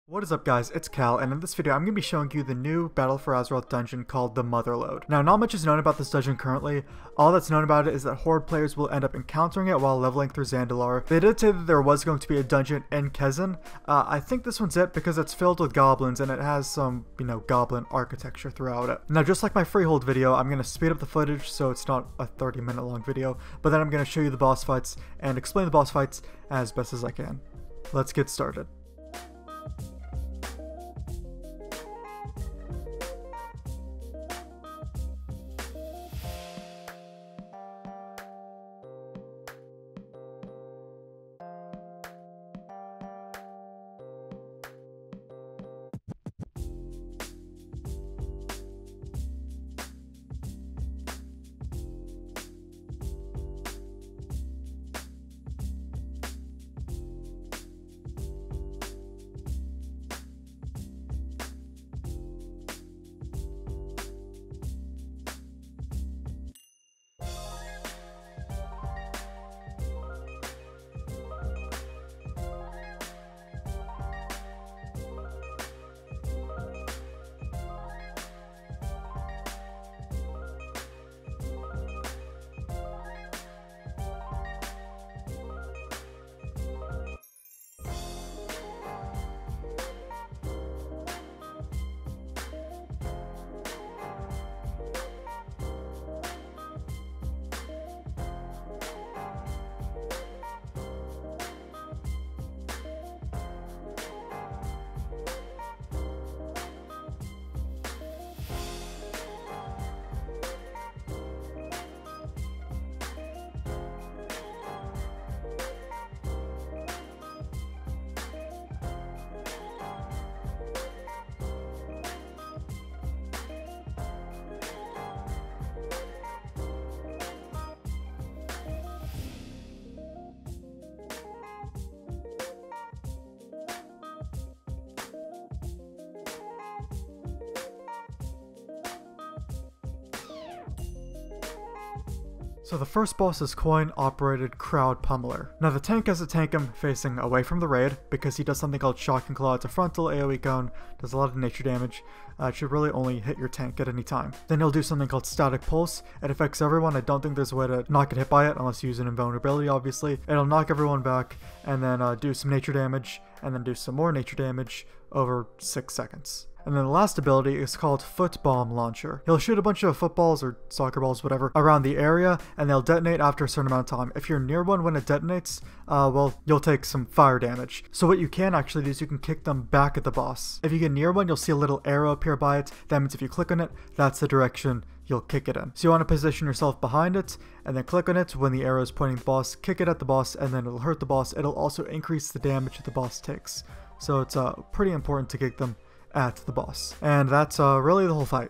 What is up guys, it's Cal, and in this video I'm going to be showing you the new Battle for Azeroth dungeon called the MOTHERLODE. Now, not much is known about this dungeon currently. All that's known about it is that Horde players will end up encountering it while leveling through Zandalar. They did say that there was going to be a dungeon in Kezan. I think this one's it because it's filled with goblins and it has some, goblin architecture throughout it. Now, just like my Freehold video, I'm going to speed up the footage so it's not a 30-minute long video, but then I'm going to show you the boss fights and explain the boss fights as best as I can. Let's get started. So the first boss is coin-operated Crowd Pummeler. Now the tank has a tank him facing away from the raid because he does something called Shocking Claw. It's a frontal AoE cone, does a lot of nature damage. It should really only hit your tank at any time. Then he'll do something called Static Pulse. It affects everyone. I don't think there's a way to not get hit by it unless you use an invulnerability, obviously. It'll knock everyone back and then do some nature damage and then do some more nature damage over 6 seconds. And then the last ability is called Foot Bomb Launcher. He'll shoot a bunch of footballs or soccer balls, whatever, around the area, and they'll detonate after a certain amount of time. If you're near one when it detonates, well, you'll take some fire damage. So what you can actually do is you can kick them back at the boss. If you get near one, you'll see a little arrow appear by it. That means if you click on it, that's the direction you'll kick it in. So you want to position yourself behind it, and then click on it when the arrow is pointing at the boss, kick it at the boss, and then it'll hurt the boss. It'll also increase the damage that the boss takes. So it's pretty important to kick them at the boss. And that's really the whole fight.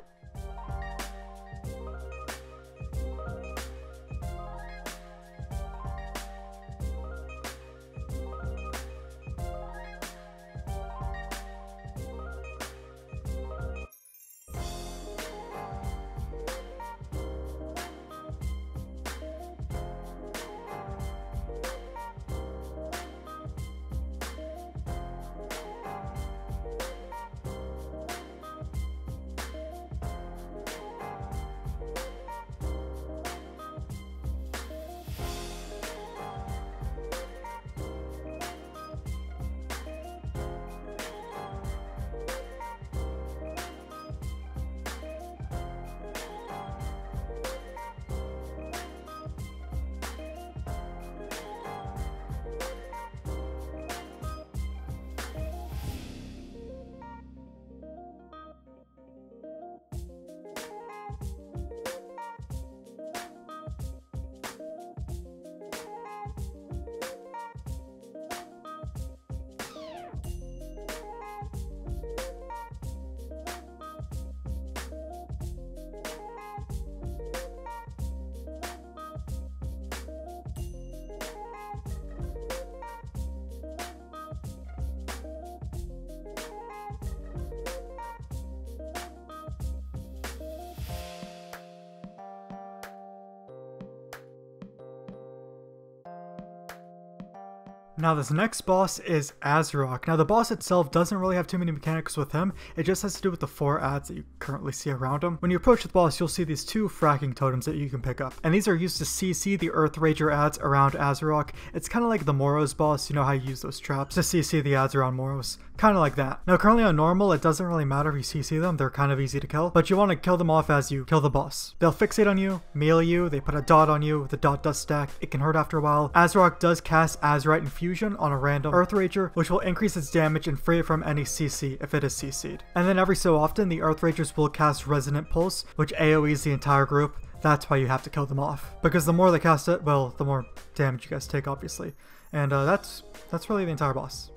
Now this next boss is Azeroth. Now the boss itself doesn't really have too many mechanics with him, it just has to do with the 4 ads that you currently see around him. When you approach the boss, you'll see these 2 fracking totems that you can pick up, and these are used to CC the Earth Rager ads around Azeroth. It's kind of like the Moros boss, you know how you use those traps to CC the ads around Moros. Kind of like that. Now currently on normal, it doesn't really matter if you CC them, they're kind of easy to kill, but you want to kill them off as you kill the boss. They'll fixate on you, melee you, they put a dot on you, the dot does stack, it can hurt after a while. Azeroth does cast Azerite Infusion on a random Earth Rager, which will increase its damage and free it from any CC if it is CC'd. And then every so often, the Earth Ragers will cast Resonant Pulse, which AoEs the entire group. That's why you have to kill them off. Because the more they cast it, well, the more damage you guys take, obviously. And that's really the entire boss.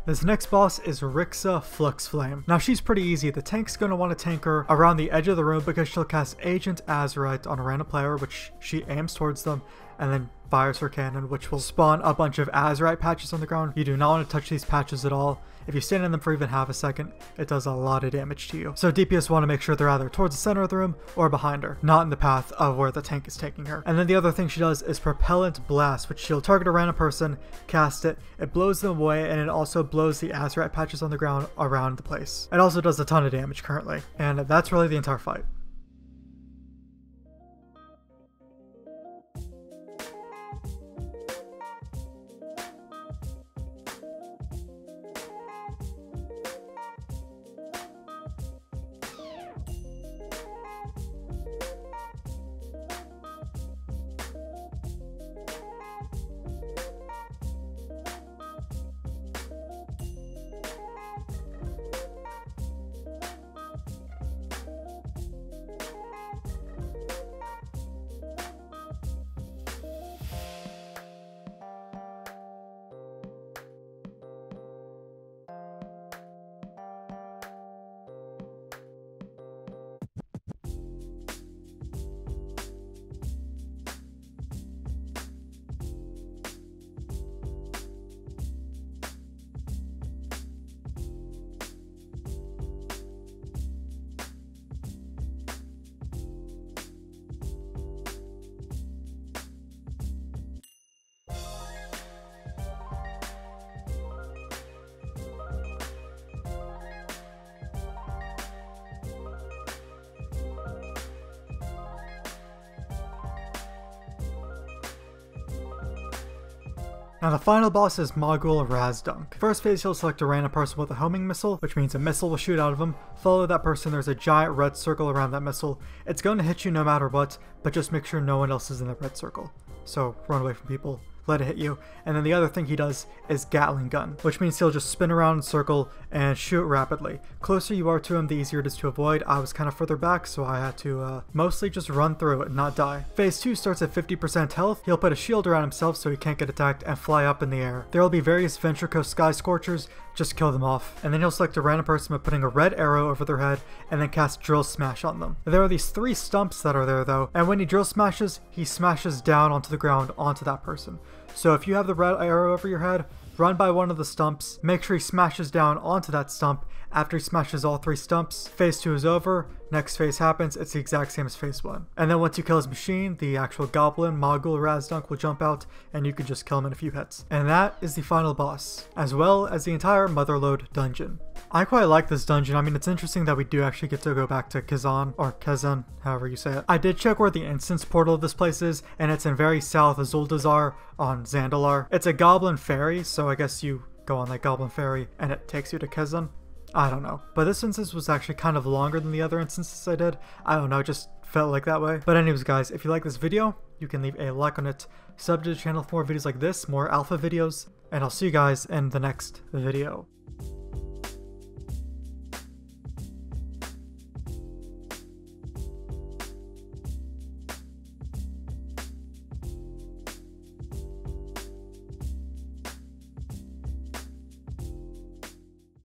This next boss is Rixa Flux Flame. Now she's pretty easy. The tank's going to want to tank her around the edge of the room because she'll cast Agent Azerite on a random player, which she aims towards them, and then fires her cannon, which will spawn a bunch of Azerite patches on the ground. You do not want to touch these patches at all. If you stand in them for even half a second, it does a lot of damage to you. So DPS want to make sure they're either towards the center of the room or behind her, not in the path of where the tank is taking her. And then the other thing she does is Propellant Blast, which she'll target a random person, cast it, it blows them away, and it also blows the Azerite patches on the ground around the place. It also does a ton of damage currently, and that's really the entire fight. Now the final boss is Mogul Razdunk. First phase he'll select a random person with a homing missile, which means a missile will shoot out of him. Follow that person, there's a giant red circle around that missile. It's going to hit you no matter what, but just make sure no one else is in the red circle. So run away from people, let it hit you. And then the other thing he does is Gatling gun, which means he'll just spin around in a circle and shoot rapidly. Closer you are to him, the easier it is to avoid. I was kind of further back, so I had to mostly just run through it and not die. Phase 2 starts at 50% health. He'll put a shield around himself so he can't get attacked and fly up in the air. There will be various Venture Coast Sky Scorchers, just kill them off. And then he'll select a random person by putting a red arrow over their head and then cast Drill Smash on them. There are these 3 stumps that are there though, and when he Drill Smashes, he smashes down onto the ground onto that person. So if you have the red arrow over your head, run by one of the stumps, make sure he smashes down onto that stump. After he smashes all 3 stumps, phase 2 is over, next phase happens, it's the exact same as phase 1. And then once you kill his machine, the actual goblin, Mogul Razdunk, will jump out and you can just kill him in a few hits. And that is the final boss, as well as the entire Motherlode dungeon. I quite like this dungeon. I mean, it's interesting that we do actually get to go back to Kazan, or Kazan, however you say it. I did check where the instance portal of this place is, and it's in very south Azuldazar on Zandalar. It's a goblin ferry, so I guess you go on that goblin ferry and it takes you to Kazan. I don't know. But this instance was actually kind of longer than the other instances I did. I don't know, it just felt like that way. But anyways guys, if you like this video, you can leave a like on it, sub to the channel for more videos like this, more alpha videos, and I'll see you guys in the next video.